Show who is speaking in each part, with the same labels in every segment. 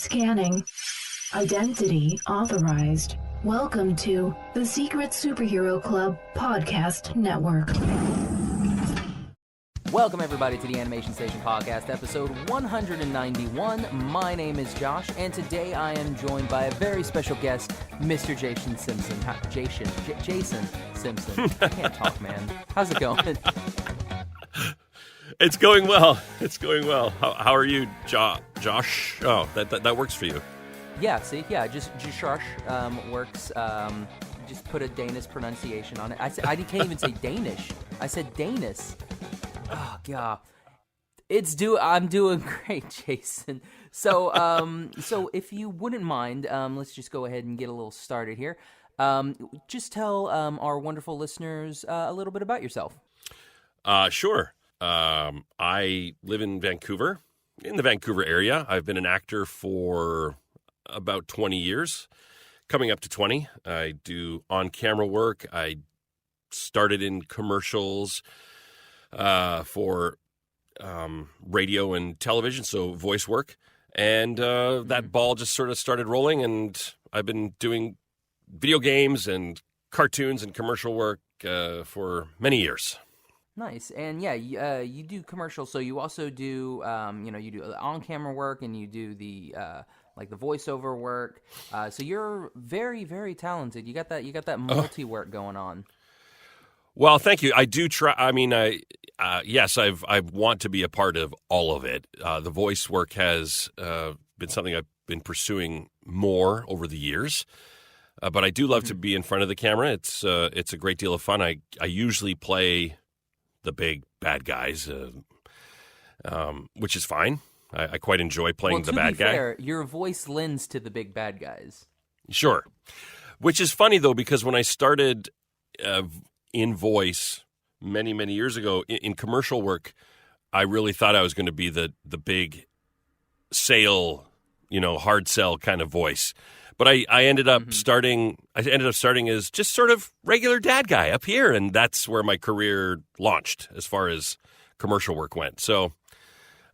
Speaker 1: Scanning. Identity authorized. Welcome to the Secret Superhero Club Podcast Network.
Speaker 2: Welcome, everybody, to the Animation Station Podcast, episode 191. My name is Josh, and today I am joined by a very special guest, Mr. Jason Simpson. Jason Simpson. I can't talk, man. How's it going?
Speaker 3: It's going well. It's going well. How are you, Josh? Oh, that works for you.
Speaker 2: Yeah, see? Yeah, just Josh works. Just put a Danish pronunciation on it. I can't even say Danish. I said Danish. Oh, God. I'm doing great, Jason. So if you wouldn't mind, let's just go ahead and get a little started here. Just tell our wonderful listeners a little bit about yourself.
Speaker 3: Sure. I live in Vancouver, in the Vancouver area. I've been an actor for about 20 years, coming up to 20. I do on-camera work. I started in commercials for radio and television, so voice work. And that ball just sort of started rolling, and I've been doing video games and cartoons and commercial work for many years.
Speaker 2: Nice. And yeah, you do commercials, so you also do, you do on-camera work, and you do the the voiceover work. So you're very, very talented. You got that multi-work going on.
Speaker 3: Well, thank you. I do try. I mean, yes, I want to be a part of all of it. The voice work has been something I've been pursuing more over the years. But I do love to be in front of the camera. It's a great deal of fun. I usually play the big bad guys, which is fine. I quite enjoy playing the bad guy.
Speaker 2: Fair, your voice lends to the big bad guys.
Speaker 3: Sure. Which is funny, though, because when I started in voice many, many years ago, in commercial work, I really thought I was going to be the big sale, hard sell kind of voice. But I ended up starting as just sort of regular dad guy up here, and that's where my career launched as far as commercial work went. So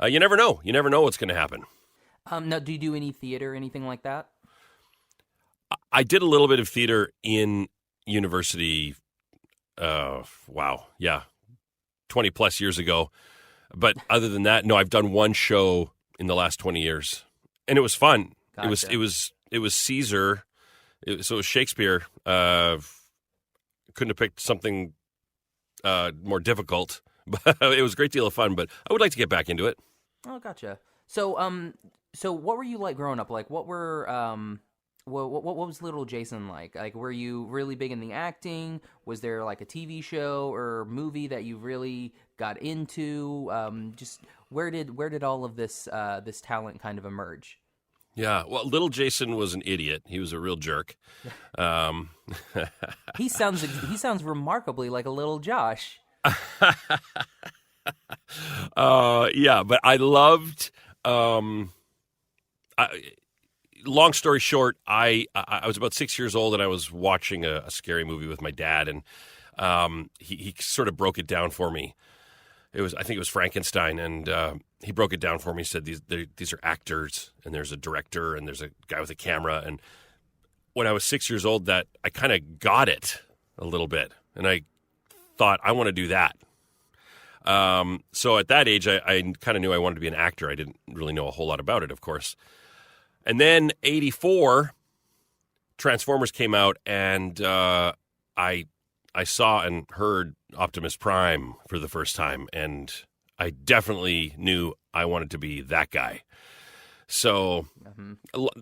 Speaker 3: you never know. You never know what's going to happen.
Speaker 2: Now, do you do any theater or anything like that?
Speaker 3: I did a little bit of theater in university. 20 plus years ago. But other than that, no, I've done one show in the last 20 years, and it was fun.
Speaker 2: Gotcha.
Speaker 3: It was Caesar, so it was Shakespeare. Couldn't have picked something more difficult, but it was a great deal of fun. But I would like to get back into it.
Speaker 2: Oh, gotcha. So what were you like growing up? Like, what was little Jason like? Like, were you really big in the acting? Was there like a TV show or movie that you really got into? Just where did all of this talent kind of emerge?
Speaker 3: Yeah, well, little Jason was an idiot. He was a real jerk.
Speaker 2: He sounds remarkably like a little Josh.
Speaker 3: Yeah, but I loved. Long story short, I was about 6 years old, and I was watching a scary movie with my dad, and he sort of broke it down for me. I think it was Frankenstein, and he broke it down for me. He said these are actors, and there's a director, and there's a guy with a camera. And when I was 6 years old, that I kind of got it a little bit, and I thought I want to do that. So at that age, I kind of knew I wanted to be an actor. I didn't really know a whole lot about it, of course. And then 1984, Transformers came out, and I saw and heard Optimus Prime for the first time, and I definitely knew I wanted to be that guy. So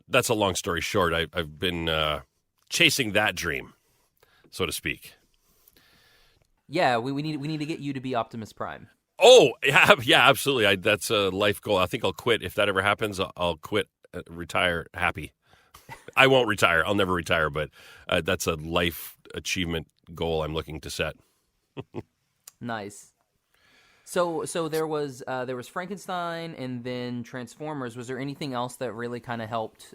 Speaker 3: that's a long story short. I've been chasing that dream, so to speak.
Speaker 2: Yeah, we need to get you to be Optimus Prime.
Speaker 3: Oh, yeah, absolutely. That's a life goal. I think I'll quit. If that ever happens, I'll quit. Retire happy. I won't retire. I'll never retire, but that's a life achievement goal I'm looking to set.
Speaker 2: Nice. So there was Frankenstein and then Transformers. Was there anything else that really kind of helped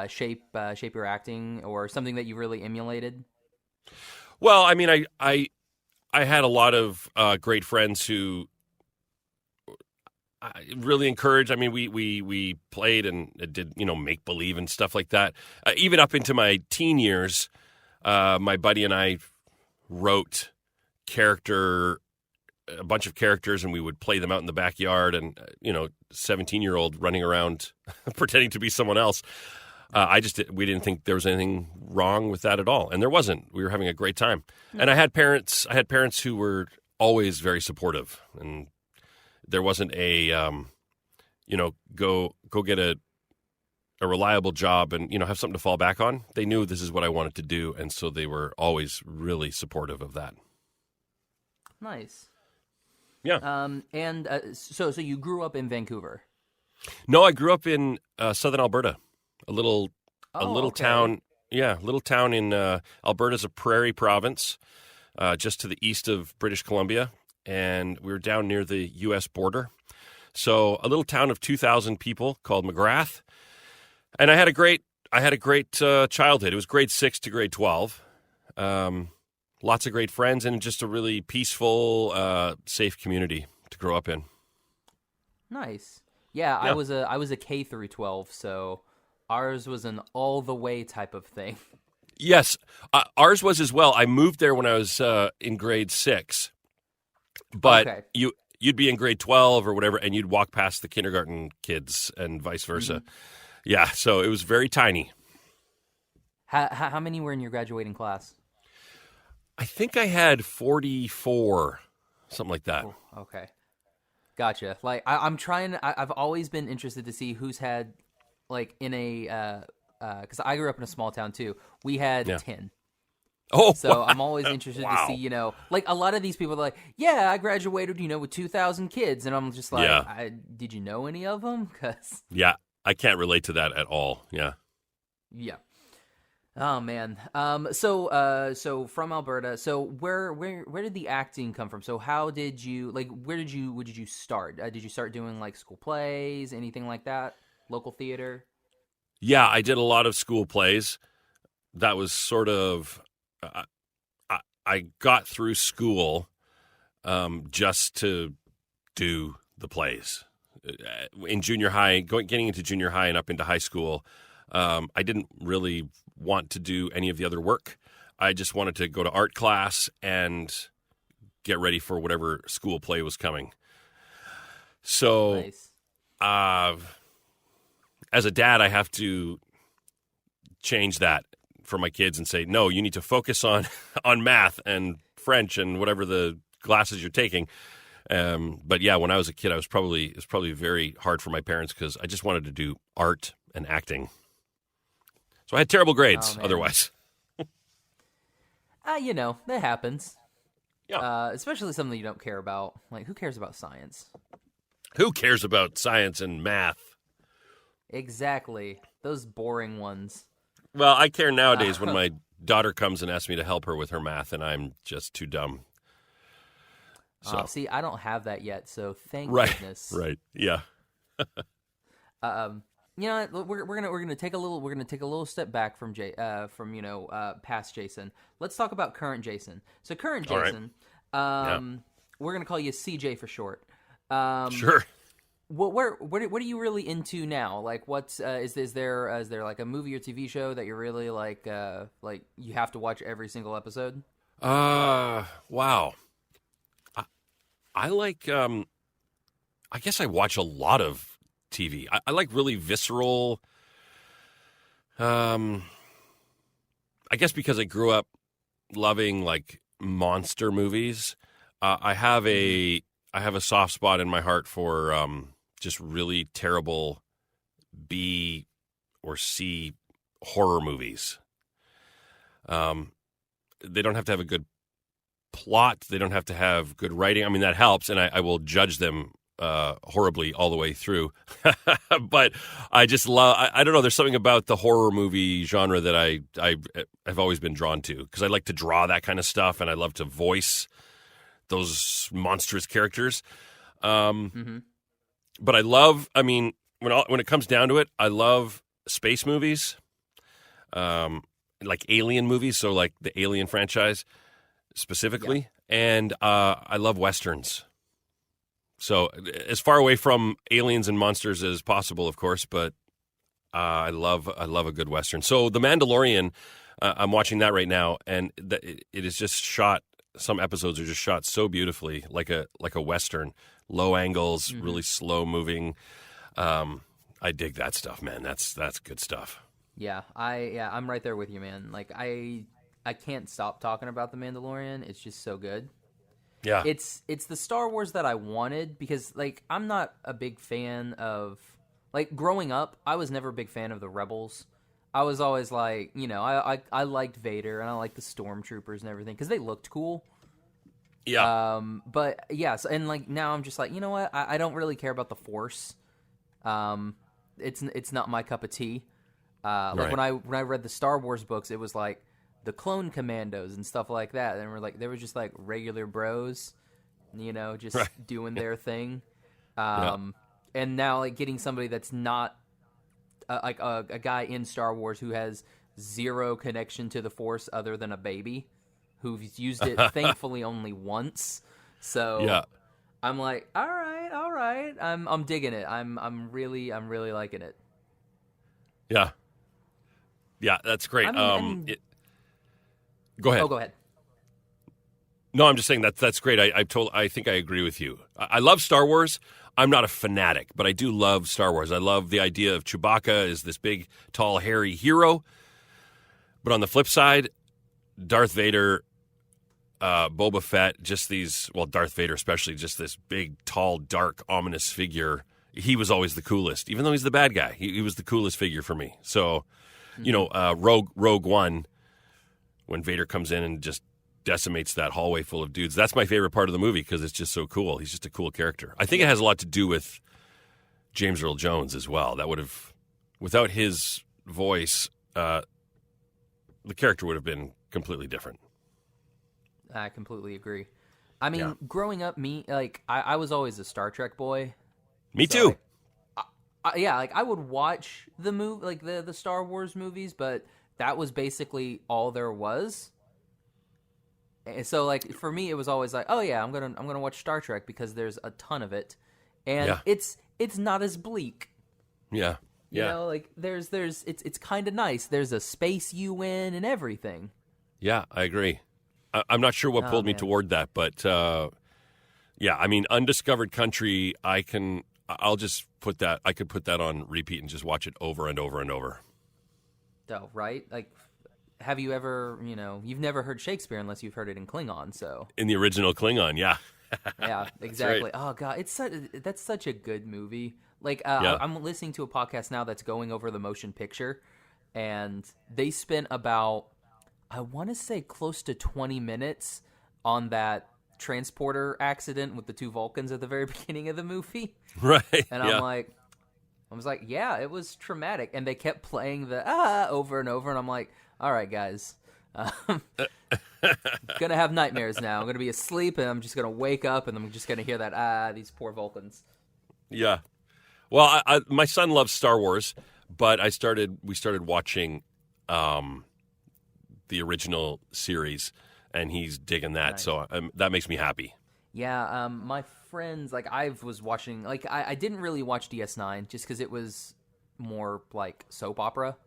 Speaker 2: shape your acting, or something that you really emulated?
Speaker 3: Well, I mean, I had a lot of great friends who really encouraged. I mean, we played and did, make believe and stuff like that. Even up into my teen years, my buddy and I wrote a bunch of characters, and we would play them out in the backyard, and 17-year-old running around pretending to be someone else. We didn't think there was anything wrong with that at all, and there wasn't. We were having a great time, and I had parents who were always very supportive, and there wasn't a go get a reliable job and have something to fall back on. They knew this is what I wanted to do, and so they were always really supportive of that.
Speaker 2: Nice.
Speaker 3: Yeah.
Speaker 2: So you grew up in Vancouver?
Speaker 3: No, I grew up in southern Alberta, a little
Speaker 2: okay.
Speaker 3: town. Yeah, little town in Alberta's a prairie province, just to the east of British Columbia, and we were down near the U.S. border. So a little town of 2,000 people called McGrath, and I had a great childhood. It was grade 6 to grade 12. Lots of great friends, and just a really peaceful, safe community to grow up in.
Speaker 2: Nice. Yeah, I was a K through 12, so ours was an all the way type of thing.
Speaker 3: Yes, ours was as well. I moved there when I was in grade 6, but
Speaker 2: Okay.
Speaker 3: you'd be in grade 12 or whatever, and you'd walk past the kindergarten kids and vice versa.
Speaker 2: Mm-hmm.
Speaker 3: Yeah, so it was very tiny.
Speaker 2: How many were in your graduating class?
Speaker 3: I think I had 44, something like that.
Speaker 2: Oh, okay. Gotcha. Like I'm trying. I've always been interested to see who's had, like, in a because I grew up in a small town too. We had 10.
Speaker 3: Oh,
Speaker 2: so I'm always interested
Speaker 3: wow.
Speaker 2: to see, like a lot of these people are like, yeah, I graduated, with 2,000 kids, and I'm just like, did you know any of them? Cause
Speaker 3: yeah, I can't relate to that at all. Yeah.
Speaker 2: Yeah. Oh man. So from Alberta. So where did the acting come from? So how did you where did you start? Did you start doing like school plays, anything like that? Local theater?
Speaker 3: Yeah, I did a lot of school plays. That was sort of I got through school just to do the plays. In junior high, getting into junior high and up into high school, I didn't really want to do any of the other work. I just wanted to go to art class and get ready for whatever school play was coming. So,
Speaker 2: Nice.
Speaker 3: As a dad, I have to change that for my kids and say, no, you need to focus on math and French and whatever the classes you're taking. But yeah, when I was a kid, it was probably very hard for my parents because I just wanted to do art and acting. So I had terrible grades otherwise.
Speaker 2: That happens.
Speaker 3: Yeah.
Speaker 2: Especially something you don't care about. Like, who cares about science?
Speaker 3: Who cares about science and math?
Speaker 2: Exactly. Those boring ones.
Speaker 3: Well, I care nowadays when my daughter comes and asks me to help her with her math, and I'm just too dumb. So.
Speaker 2: See, I don't have that yet, so thank
Speaker 3: right,
Speaker 2: goodness.
Speaker 3: Right. Yeah.
Speaker 2: We're gonna take a little step back from past Jason. Let's talk about current Jason. So current Jason, we're gonna call you CJ for short.
Speaker 3: Sure.
Speaker 2: What are you really into now? Like, what's is there like a movie or TV show that you're really like you have to watch every single episode?
Speaker 3: Wow. I like I guess I watch a lot of TV. I like really visceral. I guess because I grew up loving like monster movies. I have a soft spot in my heart for just really terrible B or C horror movies. They don't have to have a good plot. They don't have to have good writing. I mean, that helps, and I will judge them horribly all the way through. But I just love, I don't know, there's something about the horror movie genre that I have always been drawn to because I like to draw that kind of stuff, and I love to voice those monstrous characters. But I love, I mean, when it comes down to it, I love space movies, like alien movies, so like the Alien franchise specifically, and I love Westerns. So as far away from aliens and monsters as possible, of course, but I love a good Western. So The Mandalorian, I'm watching that right now, and it is just shot. Some episodes are just shot so beautifully, like a Western, low angles, really slow moving. I dig that stuff, man. That's good stuff.
Speaker 2: Yeah, I'm right there with you, man. Like I can't stop talking about The Mandalorian. It's just so good.
Speaker 3: Yeah.
Speaker 2: It's the Star Wars that I wanted, because like I'm not a big fan of, like, growing up, I was never a big fan of the Rebels. I was always like, you know, I liked Vader and I liked the Stormtroopers and everything because they looked cool.
Speaker 3: Yeah.
Speaker 2: But yeah, so, and like now I'm just like, you know what? I don't really care about the Force. It's not my cup of tea. Like
Speaker 3: Right.
Speaker 2: when I read the Star Wars books, it was like the Clone Commandos and stuff like that, and they were just like regular bros, you know, just doing their thing. And now like getting somebody that's not like a guy in Star Wars who has zero connection to the Force other than a baby, who's used it thankfully only once. So
Speaker 3: Yeah.
Speaker 2: I'm like, all right, I'm digging it. I'm really liking it.
Speaker 3: Yeah. Yeah, that's great.
Speaker 2: I mean,
Speaker 3: Go ahead.
Speaker 2: oh, go ahead.
Speaker 3: No, I'm just saying that's great. I think I agree with you. I love Star Wars. I'm not a fanatic, but I do love Star Wars. I love the idea of Chewbacca as this big, tall, hairy hero. But on the flip side, Darth Vader, Boba Fett, Darth Vader especially, just this big, tall, dark, ominous figure. He was always the coolest, even though he's the bad guy. He was the coolest figure for me. So, you know, Rogue One, when Vader comes in and just decimates that hallway full of dudes, that's my favorite part of the movie because it's just so cool. He's just a cool character. I think it has a lot to do with James Earl Jones as well. That would have, without his voice, the character would have been completely different.
Speaker 2: I completely agree. I mean, growing up, I was always a Star Trek boy.
Speaker 3: Me too.
Speaker 2: I would watch the movie, like the Star Wars movies, but that was basically all there was. And so, like, for me, it was always like, oh yeah, I'm gonna watch Star Trek because there's a ton of it, and it's not as bleak.
Speaker 3: Yeah.
Speaker 2: You know, like it's kind of nice. There's a space UN and everything.
Speaker 3: Yeah, I agree. I'm not sure what pulled me toward that, but yeah, I mean, Undiscovered Country, I could put that on repeat and just watch it over and over and over.
Speaker 2: Oh, right? Like, have you ever, you've never heard Shakespeare unless you've heard it in Klingon, so.
Speaker 3: In the original Klingon, yeah.
Speaker 2: Yeah, exactly.
Speaker 3: Right.
Speaker 2: Oh, God, that's such a good movie. Like,
Speaker 3: Yeah.
Speaker 2: I'm listening to a podcast now that's going over the motion picture, and they spent about, I want to say, close to 20 minutes on that transporter accident with the two Vulcans at the very beginning of the movie.
Speaker 3: Right.
Speaker 2: And
Speaker 3: yeah.
Speaker 2: I was like, yeah, it was traumatic. And they kept playing the over and over, and I'm like, all right, guys. Gonna have nightmares now. I'm gonna be asleep, and I'm just gonna wake up, and I'm just gonna hear that these poor Vulcans.
Speaker 3: Yeah. Well, my son loves Star Wars, but we started watching the original series, and he's digging that. Nice. So that makes me happy.
Speaker 2: Yeah. My friends, like, I was watching, like, I didn't really watch DS9 just because it was more like soap opera.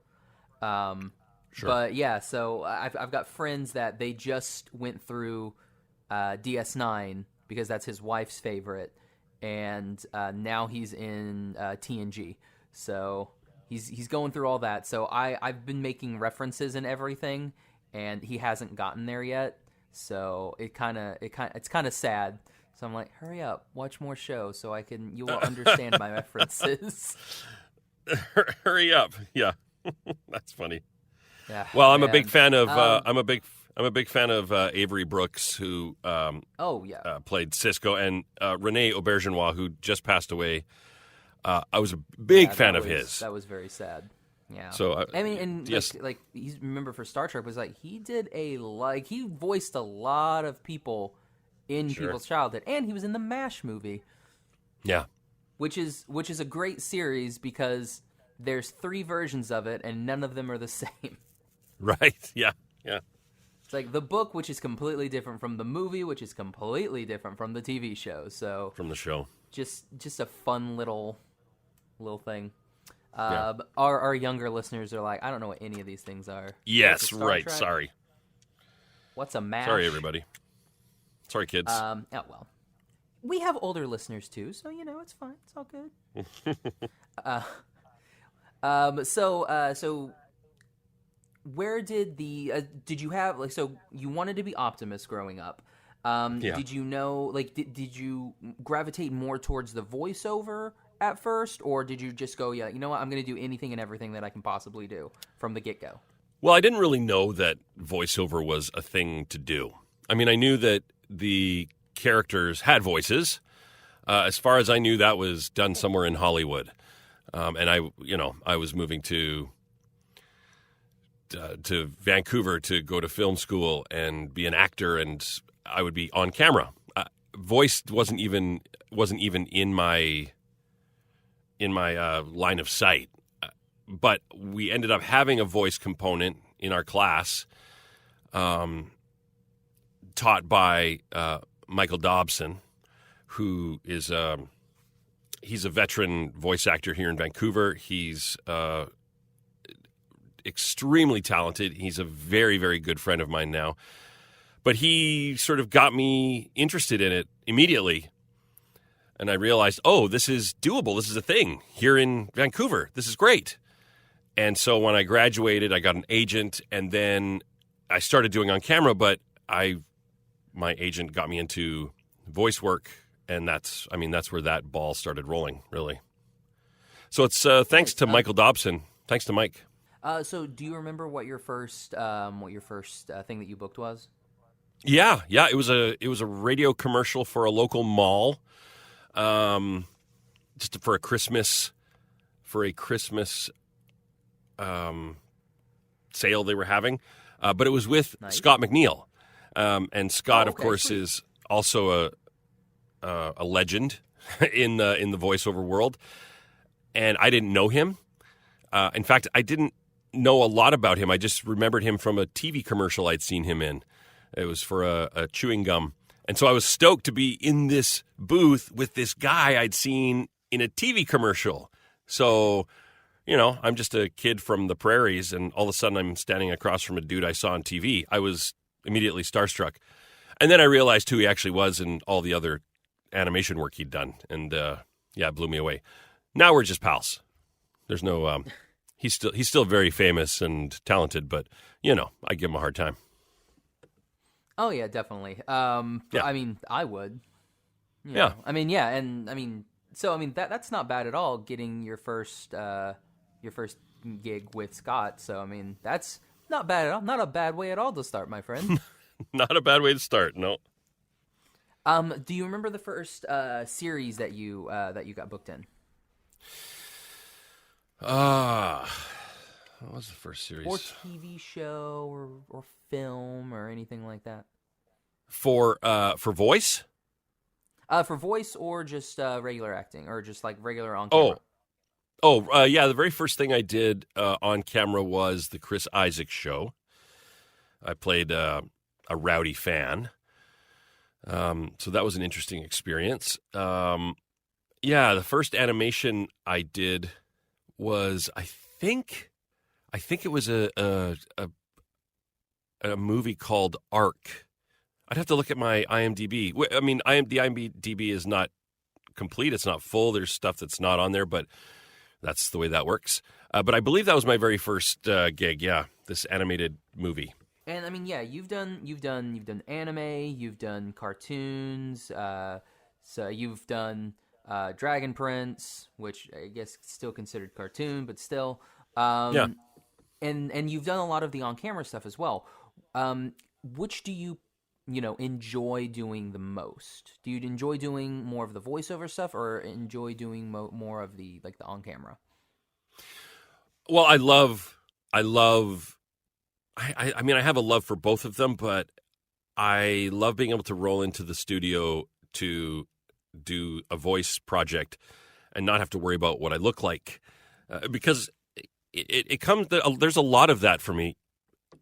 Speaker 3: Sure.
Speaker 2: But yeah, so I've got friends that they just went through DS9 because that's his wife's favorite, and now he's in TNG. So he's going through all that. So I've been making references and everything, and he hasn't gotten there yet. So it's kind of sad. So I'm like, hurry up, watch more shows so you will understand my references.
Speaker 3: Hurry up, yeah, that's funny.
Speaker 2: Yeah.
Speaker 3: Well, I'm a big fan of I'm a big fan of Avery Brooks, who played Cisco, and Renee Aubergenois, who just passed away. I was a big fan of his.
Speaker 2: That was very sad. Yeah.
Speaker 3: So
Speaker 2: I mean, and
Speaker 3: yes.
Speaker 2: like he's, remember, for Star Trek was like he voiced a lot of people in people's childhood, and he was in the MASH movie. Yeah. Which is a great series because there's 3 versions of it, and none of them are the same.
Speaker 3: Right. Yeah. Yeah.
Speaker 2: It's like the book, which is completely different from the movie, which is completely different from the TV show. So
Speaker 3: from the show.
Speaker 2: just a fun little thing.
Speaker 3: Yeah.
Speaker 2: Our younger listeners are like, I don't know what any of these things are.
Speaker 3: Yes,
Speaker 2: What's a Star
Speaker 3: right.
Speaker 2: Trek?
Speaker 3: Sorry.
Speaker 2: What's a MASH?
Speaker 3: Sorry, everybody. Sorry, kids.
Speaker 2: Oh well, we have older listeners too, so it's fine. It's all good. So where did did you have so you wanted to be Optimus growing up?
Speaker 3: Yeah.
Speaker 2: Did you know did you gravitate more towards the voiceover at first, or did you just go, yeah, you know what, I'm going to do anything and everything that I can possibly do from the get-go?
Speaker 3: Well, I didn't really know that voiceover was a thing to do. I mean, I knew that the characters had voices. As far as I knew, that was done somewhere in Hollywood. And I was moving to Vancouver to go to film school and be an actor, and I would be on camera. Voice wasn't even in my line of sight. But we ended up having a voice component in our class, taught by Michael Dobson, who is he's a veteran voice actor here in Vancouver. He's extremely talented. He's a very, very good friend of mine now. But he sort of got me interested in it immediately. And I realized, oh, this is doable. This is a thing here in Vancouver. This is great. And so when I graduated, I got an agent, and then I started doing on camera, but my agent got me into voice work, and that's where that ball started rolling, really. So it's thanks to Michael Dobson. Thanks to Mike.
Speaker 2: So do you remember what your first thing that you booked was?
Speaker 3: Yeah. It was a radio commercial for a local mall, just for a Christmas sale they were having, but it was with Scott McNeil, and Scott, of course, sweet. Is also a legend in the voiceover world, and I didn't know him. In fact, I didn't know a lot about him. I just remembered him from a TV commercial I'd seen him in. It was for a chewing gum, and so I was stoked to be in this booth with this guy I'd seen in a TV commercial. So, I'm just a kid from the prairies, and all of a sudden I'm standing across from a dude I saw on TV. I was immediately starstruck. And then I realized who he actually was and all the other animation work he'd done. And, it blew me away. Now we're just pals. There's no he's still very famous and talented, but, I give him a hard time.
Speaker 2: Oh, yeah, definitely.
Speaker 3: Yeah.
Speaker 2: I mean, I would.
Speaker 3: Yeah.
Speaker 2: I mean, yeah, and, that's not bad at all, getting your first gig with Scott. So, that's not bad at all. Not a bad way at all to start, my friend.
Speaker 3: Not a bad way to start, no.
Speaker 2: Do you remember the first series that you got booked in?
Speaker 3: What was the first series?
Speaker 2: Or TV show or film or anything like that?
Speaker 3: For voice?
Speaker 2: For voice or just regular acting or just like regular on camera?
Speaker 3: The very first thing I did on camera was the Chris Isaak show. I played a rowdy fan. So that was an interesting experience. The first animation I did was, I think it was a movie called Ark. I'd have to look at my IMDb. The IMDb is not complete. It's not full. There's stuff that's not on there, but that's the way that works. But I believe that was my very first gig. Yeah, this animated movie.
Speaker 2: And you've done anime, you've done cartoons, so you've done Dragon Prince, which I guess is still considered cartoon, but still.
Speaker 3: Yeah.
Speaker 2: And you've done a lot of the on-camera stuff as well. Which do you enjoy doing the most? Do you enjoy doing more of the voiceover stuff, or enjoy doing more of the the on-camera?
Speaker 3: Well, I have a love for both of them, but I love being able to roll into the studio to do a voice project and not have to worry about what I look like, because it comes. There's a lot of that for me.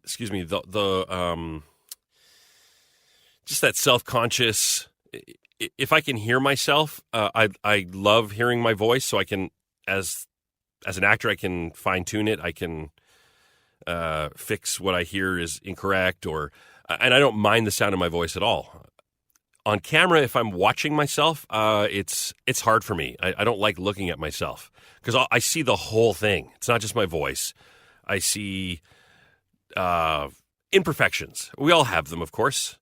Speaker 3: Excuse me. The just that self-conscious if I can hear myself, I love hearing my voice. So I can, as an actor, I can fine tune it. I can fix what I hear is incorrect, and I don't mind the sound of my voice at all. On camera, if I'm watching myself, it's hard for me. I don't like looking at myself because I see the whole thing. It's not just my voice. I see imperfections. We all have them, of course,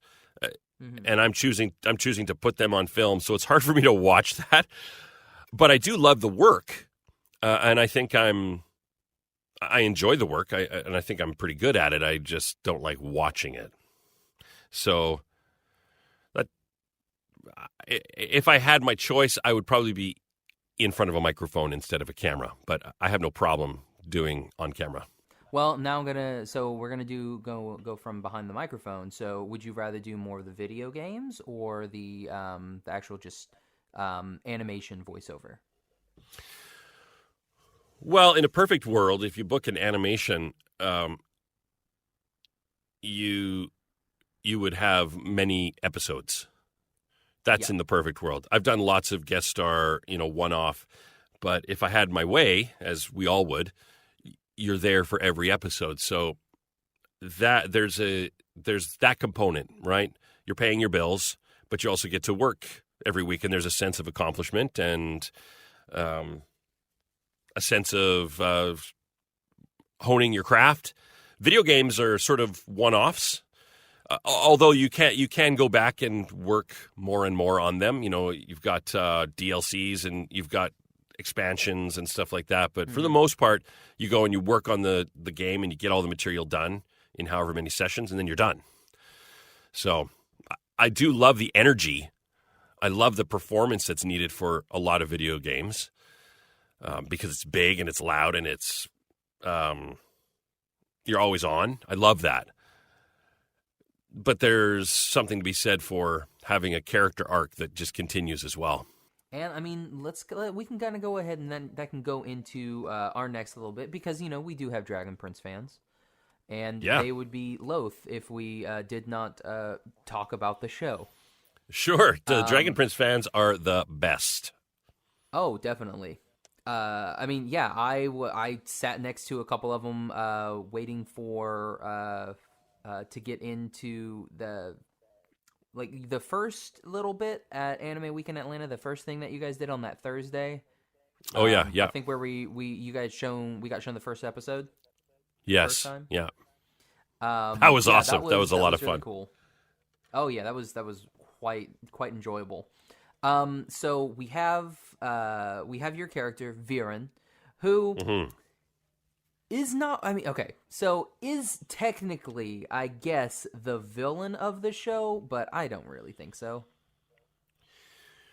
Speaker 3: and I'm choosing to put them on film. So it's hard for me to watch that. But I do love the work, and I think I enjoy the work, and I think I'm pretty good at it. I just don't like watching it. So if I had my choice, I would probably be in front of a microphone instead of a camera. But I have no problem doing on camera.
Speaker 2: Well, now we're gonna go from behind the microphone. So, would you rather do more of the video games or the actual just animation voiceover?
Speaker 3: Well, in a perfect world, if you book an animation, you would have many episodes. That's in the perfect world. I've done lots of guest star, one-off, but if I had my way, as we all would, you're there for every episode. So that there's that component, right? You're paying your bills, but you also get to work every week, and there's a sense of accomplishment and a sense of honing your craft. Video games are sort of one-offs. Although you can go back and work more and more on them. You've got DLCs and you've got expansions and stuff like that. But for the most part, you go and you work on the game and you get all the material done in however many sessions, and then you're done. So I do love the energy. I love the performance that's needed for a lot of video games because it's big and it's loud and it's you're always on. I love that. But there's something to be said for having a character arc that just continues as well.
Speaker 2: And I mean, we can kind of go ahead and then that can go into our next little bit because we do have Dragon Prince fans, and they would be loath if we did not talk about the show.
Speaker 3: Sure, the Dragon Prince fans are the best.
Speaker 2: Oh, definitely. I mean, yeah, I sat next to a couple of them waiting for. To get into the first little bit at Anime Week in Atlanta, the first thing that you guys did on that Thursday.
Speaker 3: Oh yeah.
Speaker 2: I think where we got shown the first episode.
Speaker 3: Yes.
Speaker 2: First time.
Speaker 3: Yeah. That was awesome. That was a lot of
Speaker 2: really
Speaker 3: fun.
Speaker 2: Cool. Oh yeah, that was quite enjoyable. So we have your character Viren, who. Mm-hmm. is technically, I guess, the villain of the show, but I don't really think so.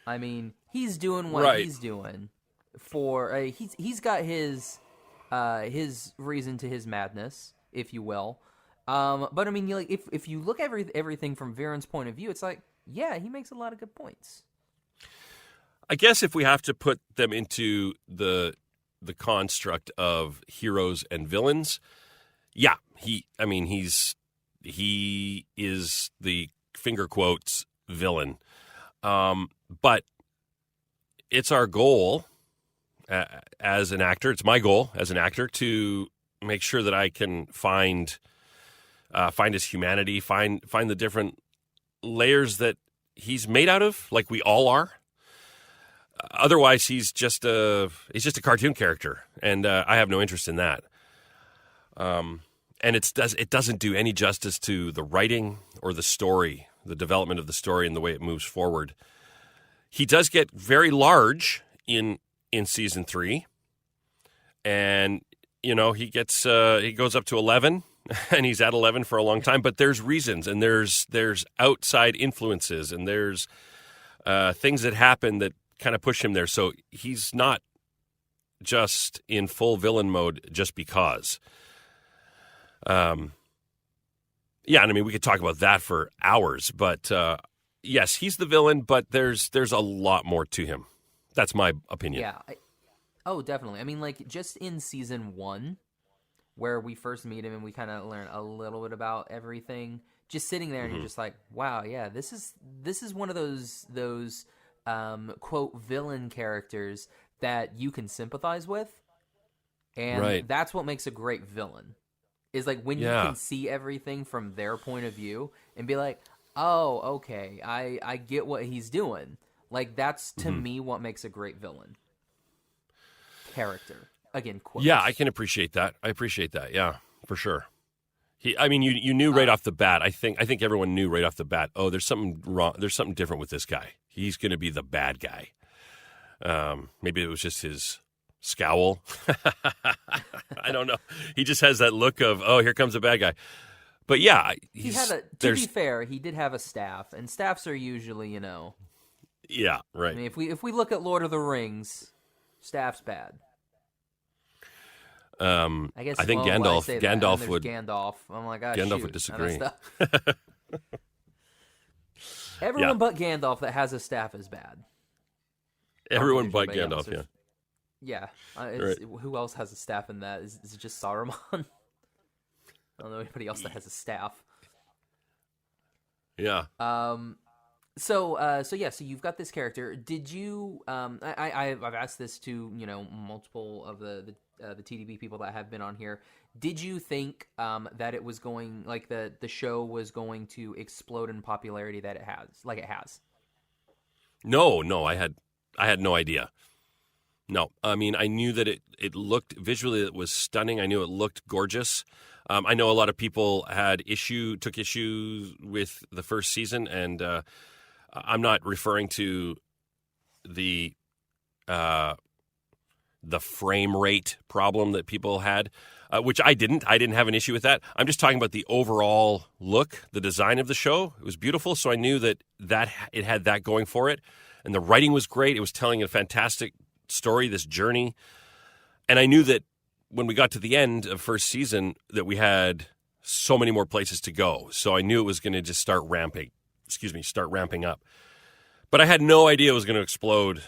Speaker 2: I mean, he's doing what he's doing for he's got his reason to his madness, if you will. But I mean, if you look at everything from Viren's point of view, it's like, yeah, he makes a lot of good points.
Speaker 3: I guess if we have to put them into the construct of heroes and villains, he is the finger quotes villain. But it's our goal as an actor. It's my goal as an actor to make sure that I can find his humanity, find the different layers that he's made out of, like we all are. Otherwise, he's just a cartoon character, and I have no interest in that. And it doesn't do any justice to the writing or the story, the development of the story, and the way it moves forward. He does get very large in season 3, and he goes up to 11, and he's at 11 for a long time. But there's reasons, and there's outside influences, and there's things that happen that kind of push him there. So he's not just in full villain mode just because. And I mean, we could talk about that for hours, but yes, he's the villain, but there's a lot more to him. That's my opinion.
Speaker 2: Yeah. Definitely. I mean, just in season 1, where we first meet him and we kind of learn a little bit about everything, just sitting there and you're just like, wow, yeah, this is one of those quote villain characters that you can sympathize with, and that's what makes a great villain. Is like when you can see everything from their point of view and be like, oh, okay, I get what he's doing. Like, that's, to me, what makes a great villain. Character. Again, quotes.
Speaker 3: Yeah, I can appreciate that. I appreciate that, yeah, for sure. You knew right off the bat. I think everyone knew right off the bat, oh, there's something wrong. There's something different with this guy. He's going to be the bad guy. Maybe it was just his scowl. I don't know. He just has that look of, oh, here comes a bad guy. But yeah,
Speaker 2: to be fair, he did have a staff, and staffs are usually,
Speaker 3: Yeah, right.
Speaker 2: I mean, if we look at Lord of the Rings, staff's bad.
Speaker 3: I think Gandalf would.
Speaker 2: Gandalf. I'm like,
Speaker 3: Gandalf would disagree.
Speaker 2: Everyone but Gandalf that has a staff is bad.
Speaker 3: Everyone but Gandalf, yeah.
Speaker 2: Yeah.
Speaker 3: Right.
Speaker 2: Who else has a staff in that? Is it just Saruman? I don't know anybody else that has a staff.
Speaker 3: Yeah.
Speaker 2: So you've got this character. Did you? I've asked this to multiple of the TDB people that have been on here. Did you think that it was going, like, the show was going to explode in popularity that it has?
Speaker 3: No, I had no idea. No, I mean, I knew that it looked visually, it was stunning. I knew it looked gorgeous. I know a lot of people took issues with the first season, and I'm not referring to the frame rate problem that people had, which I didn't. I didn't have an issue with that. I'm just talking about the overall look, the design of the show. It was beautiful, so I knew that it had that going for it, and the writing was great. It was telling a fantastic story, this journey, and I knew that when we got to the end of first season that we had so many more places to go. So I knew it was going to just start ramping up. But I had no idea it was going to explode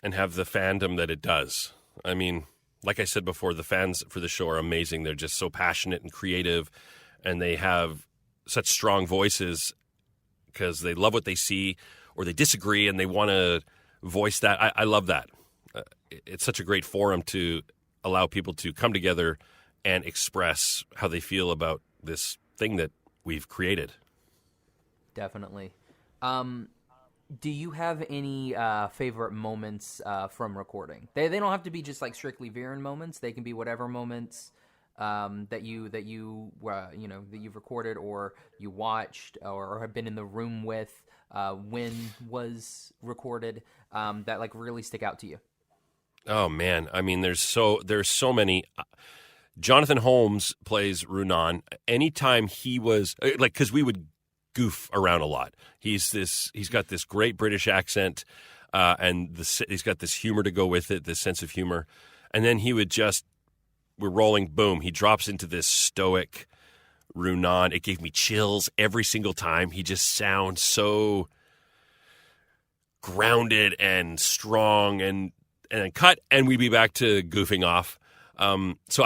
Speaker 3: and have the fandom that it does. I mean, like I said before, the fans for the show are amazing. They're just so passionate and creative, and they have such strong voices because they love what they see, or they disagree and they want to voice that. I love that. It's such a great forum to allow people to come together and express how they feel about this thing that we've created.
Speaker 2: Definitely. Do you have any favorite moments from recording? They don't have to be just like strictly Viren moments. They can be whatever moments that you've recorded or you watched or have been in the room with when was recorded that like really stick out to you.
Speaker 3: Oh man, I mean, there's so many. Jonathan Holmes plays Runan. Anytime he was because we would goof around a lot. He's got this great British accent, and he's got this humor to go with it, this sense of humor. And then we're rolling, boom, he drops into this stoic Runan. It gave me chills every single time. He just sounds so grounded and strong, and then cut, and we'd be back to goofing off. So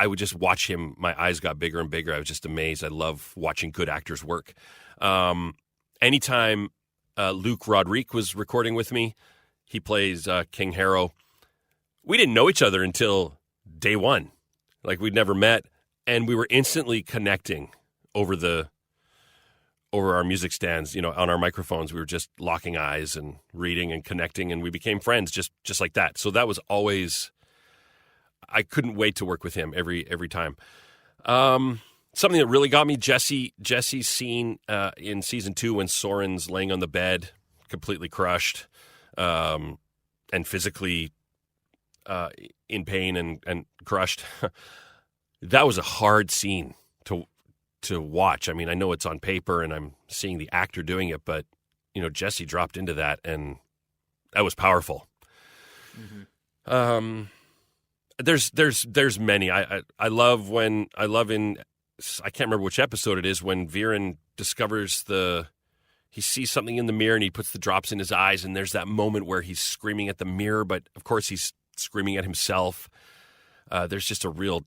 Speaker 3: I would just watch him. My eyes got bigger and bigger. I was just amazed. I love watching good actors work. Anytime Luke Rodrigue was recording with me, he plays King Harrow. We didn't know each other until day one. Like, we'd never met, and we were instantly connecting over our music stands, on our microphones. We were just locking eyes and reading and connecting, and we became friends just like that. So that was always, I couldn't wait to work with him every time. Something that really got me, Jesse's scene in season 2 when Soren's laying on the bed, completely crushed, and physically in pain and crushed. That was a hard scene to watch. I mean, I know it's on paper and I'm seeing the actor doing it, but Jesse dropped into that, and that was powerful. Mm-hmm. There's many. I love in I can't remember which episode it is when Viren discovers he sees something in the mirror and he puts the drops in his eyes, and there's that moment where he's screaming at the mirror, but of course he's screaming at himself. There's just a real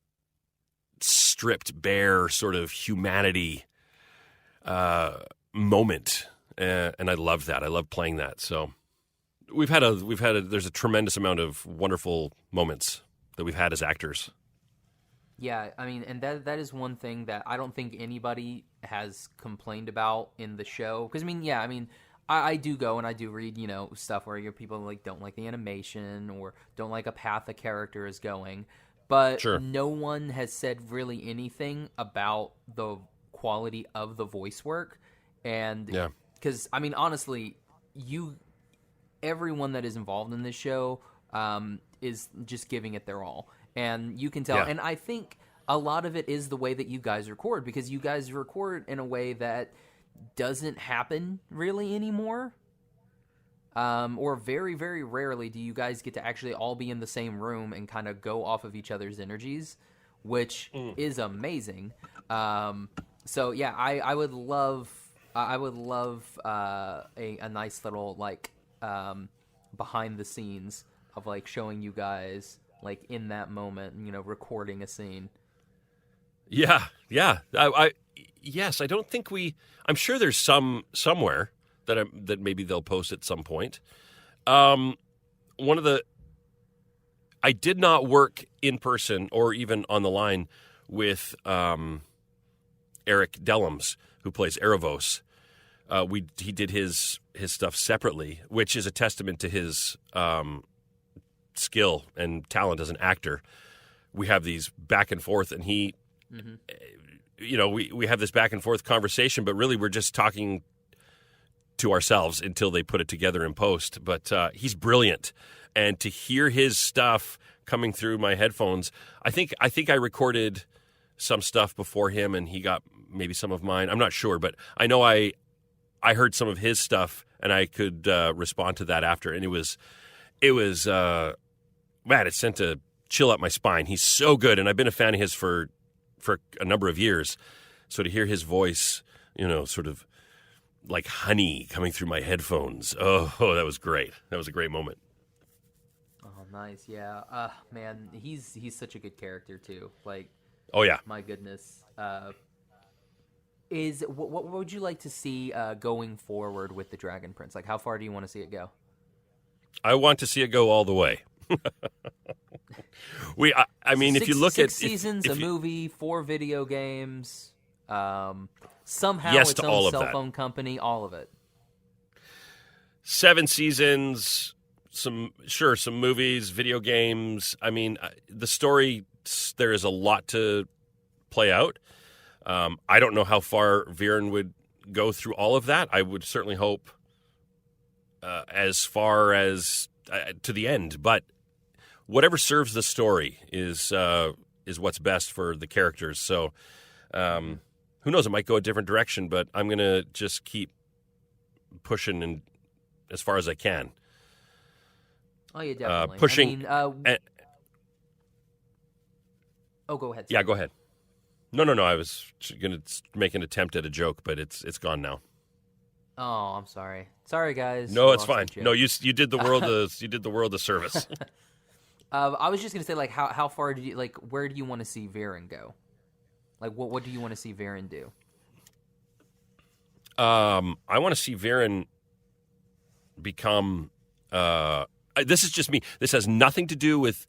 Speaker 3: stripped bare sort of humanity moment, and I love that. I love playing that. So there's a tremendous amount of wonderful moments that we've had as actors.
Speaker 2: Yeah, I mean, and that is one thing that I don't think anybody has complained about in the show. Because, I do go and I do read, stuff where people like don't like the animation or don't like a path a character is going. But
Speaker 3: Sure.
Speaker 2: No one has said really anything about the quality of the voice work. And because, honestly, everyone that is involved in this show is just giving it their all. And you can tell.
Speaker 3: Yeah.
Speaker 2: And I think a lot of it is the way that you guys record, because you guys record in a way that doesn't happen really anymore. Or very, very rarely do you guys get to actually all be in the same room and kind of go off of each other's energies, which is amazing. So yeah, I would love a nice little behind the scenes of showing you guys in that moment, recording a scene.
Speaker 3: Yeah. Yes, I don't think I'm sure there's somewhere that maybe they'll post at some point. I did not work in person or even on the line with Eric Dellums, who plays Erebos. He did his stuff separately, which is a testament to his skill and talent as an actor. We have these back and forth, and we have this back and forth conversation, but really we're just talking to ourselves until they put it together in post. But he's brilliant, and to hear his stuff coming through my headphones, I think I recorded some stuff before him, and he got maybe some of mine. I'm not sure, but I know I heard some of his stuff, and I could respond to that after, and it was man, it sent a chill up my spine. He's so good, and I've been a fan of his for a number of years. So to hear his voice, sort of like honey coming through my headphones, oh, that was great. That was a great moment.
Speaker 2: Oh, nice, yeah. Man, he's such a good character too.
Speaker 3: Oh yeah,
Speaker 2: my goodness. What would you like to see going forward with the Dragon Prince? How far do you want to see it go?
Speaker 3: I want to see it go all the way. If you look at
Speaker 2: 6 seasons, a movie, 4 video games, somehow
Speaker 3: yes
Speaker 2: its
Speaker 3: to
Speaker 2: own
Speaker 3: all of
Speaker 2: cell
Speaker 3: that.
Speaker 2: phone company, all of it.
Speaker 3: 7 seasons, some movies, video games. The story, there is a lot to play out. I don't know how far Viren would go through all of that. I would certainly hope as far as to the end, but whatever serves the story is what's best for the characters. So who knows? It might go a different direction, but I'm going to just keep pushing and as far as I can.
Speaker 2: Oh, yeah, definitely.
Speaker 3: Pushing.
Speaker 2: Go ahead.
Speaker 3: Yeah, go ahead. No. I was going to make an attempt at a joke, but it's gone now.
Speaker 2: Oh, I'm sorry. Sorry, guys.
Speaker 3: No, it's fine. No, you did the world a service.
Speaker 2: I was just gonna say, how far do you where do you want to see Viren go? What do you want to see Viren do?
Speaker 3: I want to see Viren become. This is just me. This has nothing to do with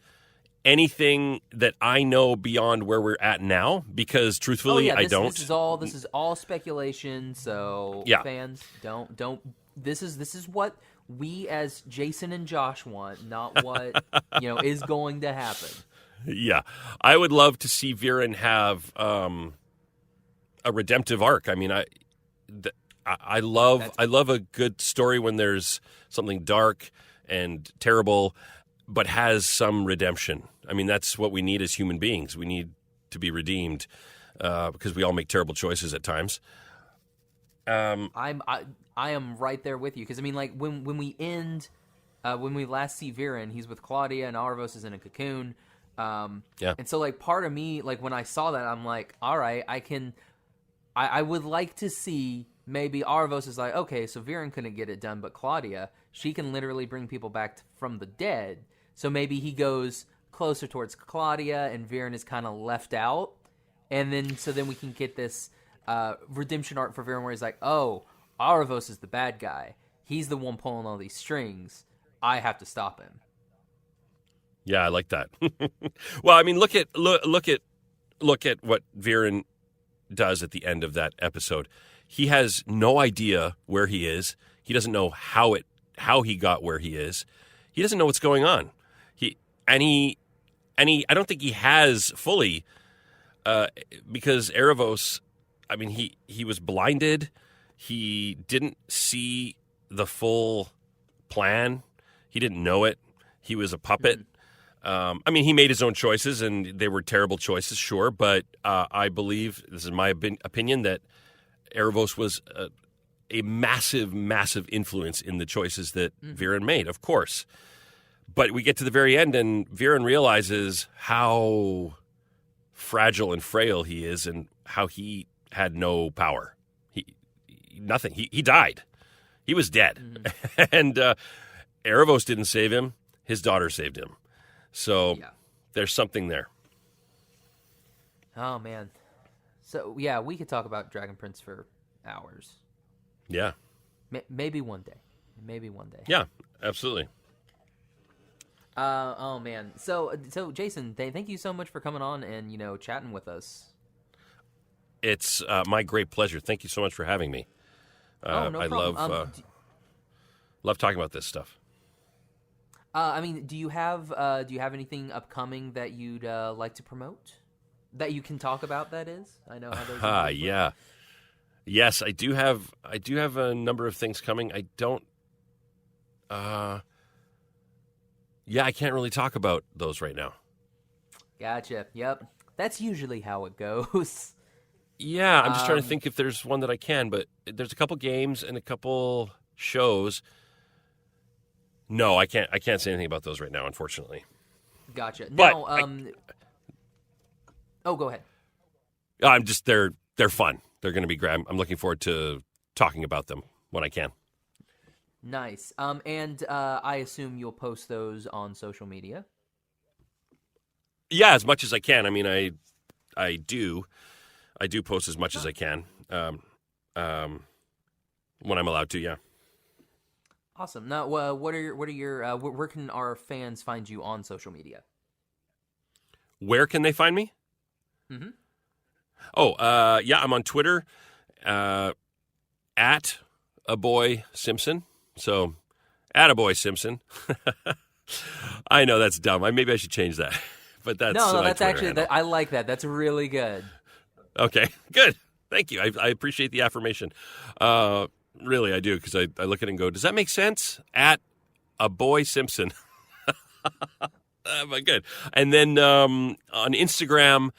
Speaker 3: anything that I know beyond where we're at now, because truthfully, I don't.
Speaker 2: This is all speculation. So fans, don't. This is what we as Jason and Josh want, not what is going to happen.
Speaker 3: Yeah, I would love to see Viren have a redemptive arc. I love a good story when there's something dark and terrible, but has some redemption. That's what we need as human beings. We need to be redeemed because we all make terrible choices at times.
Speaker 2: I am right there with you, because when we end, when we last see Viren, he's with Claudia and Arvos is in a cocoon. And so part of me, when I saw that, I'm like, all right, I would like to see maybe Arvos is like, okay, so Viren couldn't get it done, but Claudia, she can literally bring people back from the dead. So maybe he goes closer towards Claudia and Viren is kind of left out. And then we can get this redemption arc for Viren where he's like, oh, Aravos is the bad guy. He's the one pulling all these strings. I have to stop him.
Speaker 3: Yeah, I like that. Well, I mean, look at what Viren does at the end of that episode. He has no idea where he is. He doesn't know how he got where he is. He doesn't know what's going on. I don't think he has fully, because Erebos, I mean, he was blinded. He didn't see the full plan. He didn't know it. He was a puppet. I mean, he made his own choices, and they were terrible choices, sure. But I believe, this is my opinion, that Erebos was a massive, massive influence in the choices that Viren made, of course. But we get to the very end, and Viren realizes how fragile and frail he is, and how he had no power. Nothing. He died. He was dead. And Erebos didn't save him. His daughter saved him. So there's something there.
Speaker 2: Oh, man. So, yeah, we could talk about Dragon Prince for hours.
Speaker 3: Yeah.
Speaker 2: Maybe one day. Maybe one day.
Speaker 3: Yeah, absolutely.
Speaker 2: Oh, man. So Jason, thank you so much for coming on and, chatting with us.
Speaker 3: It's my great pleasure. Thank you so much for having me.
Speaker 2: No problem.
Speaker 3: Love talking about this stuff.
Speaker 2: I mean, do you have anything upcoming that you'd like to promote? That you can talk about, that is? I know how those
Speaker 3: yeah. Yes, I do have a number of things coming. I don't I can't really talk about those right now.
Speaker 2: Gotcha. Yep. That's usually how it goes.
Speaker 3: Yeah, I'm just trying to think if there's one that I can, but there's a couple games and a couple shows. No, I can't say anything about those right now, unfortunately.
Speaker 2: Gotcha.
Speaker 3: But
Speaker 2: oh, go ahead.
Speaker 3: I'm just they're fun. They're going to be great. I'm looking forward to talking about them when I can.
Speaker 2: Nice. And I assume you'll post those on social media.
Speaker 3: Yeah, as much as I can. I mean, I do post as much as I can when I'm allowed to. Yeah.
Speaker 2: Awesome. Now, what are your where can our fans find you on social media?
Speaker 3: Where can they find me?
Speaker 2: Mm-hmm.
Speaker 3: Oh, I'm on Twitter at a boy Simpson. So, at a boy Simpson. I know that's dumb. Maybe I should change that. But that's
Speaker 2: no. That's
Speaker 3: Twitter
Speaker 2: actually I like that. That's really good.
Speaker 3: Okay, good. Thank you. I appreciate the affirmation. Really, I do, because I look at it and go, does that make sense? At a boy Simpson. But good. And then on Instagram,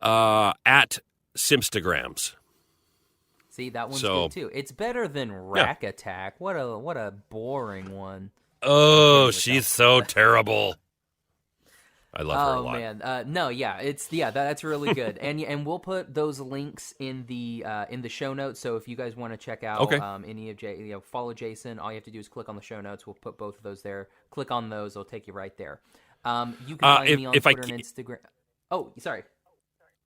Speaker 3: at Simpstagrams.
Speaker 2: See, that one's good too. It's better than Rack Attack. What a boring one.
Speaker 3: Oh, she's so terrible. I love her a lot.
Speaker 2: Oh man, that's really good. and we'll put those links in the show notes. So if you guys want to check out any of follow Jason, all you have to do is click on the show notes. We'll put both of those there. Click on those; it'll take you right there. You can find me on Twitter and Instagram. Oh, sorry.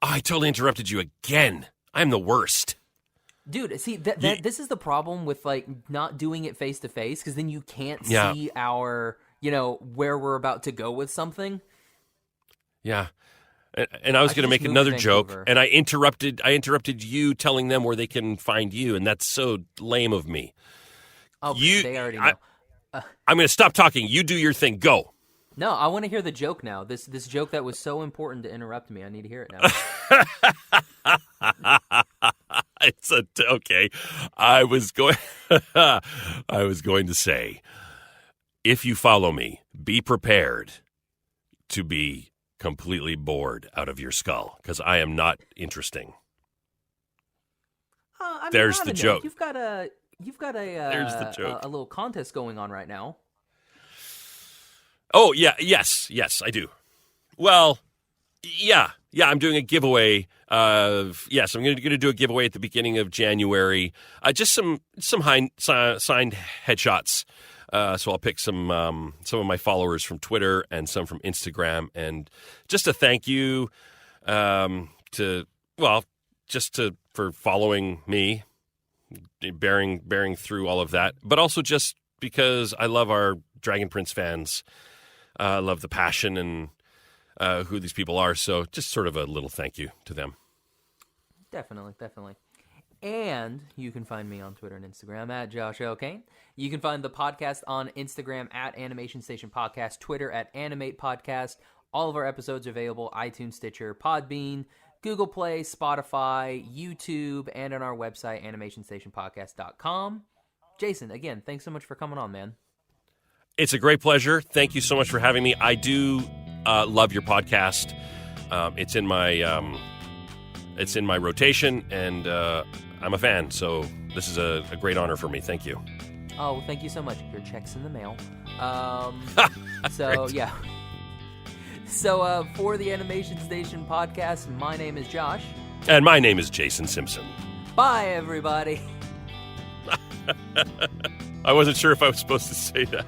Speaker 3: I totally interrupted you again. I'm the worst.
Speaker 2: Dude, see, this is the problem with not doing it face to face, because then you can't see our, where we're about to go with something.
Speaker 3: Yeah, and I was going to make another joke, and I interrupted you telling them where they can find you, and that's so lame of me.
Speaker 2: Oh, they already know.
Speaker 3: I'm going to stop talking. You do your thing. Go.
Speaker 2: No, I want to hear the joke now. This joke that was so important to interrupt me. I need to hear it now.
Speaker 3: Okay. I was going to say, if you follow me, be prepared to be completely bored out of your skull, because I am not interesting. There's the joke.
Speaker 2: You've got a
Speaker 3: There's the joke.
Speaker 2: A little contest going on right now.
Speaker 3: Oh yeah, yes, I do. Well, yeah. I'm doing a giveaway. I'm going to do a giveaway at the beginning of January. Just some signed headshots. So I'll pick some of my followers from Twitter and some from Instagram, and just a thank you to for following me, bearing through all of that, but also just because I love our Dragon Prince fans. I love the passion and who these people are. So just sort of a little thank you to them.
Speaker 2: Definitely. And you can find me on Twitter and Instagram at Josh O'Kane. You can find the podcast on Instagram at Animation Station Podcast, Twitter at Animate Podcast. All of our episodes are available, iTunes, Stitcher, Podbean, Google Play, Spotify, YouTube, and on our website, animationstationpodcast.com. Jason, again, thanks so much for coming on, man.
Speaker 3: It's a great pleasure. Thank you so much for having me. I do love your podcast. It's in my rotation, and I'm a fan. So this is a great honor for me. Thank you.
Speaker 2: Oh, well, thank you so much. Your check's in the mail.
Speaker 3: Great.
Speaker 2: Yeah. So for the Animation Station Podcast, my name is Josh.
Speaker 3: And my name is Jason Simpson.
Speaker 2: Bye, everybody.
Speaker 3: I wasn't sure if I was supposed to say that.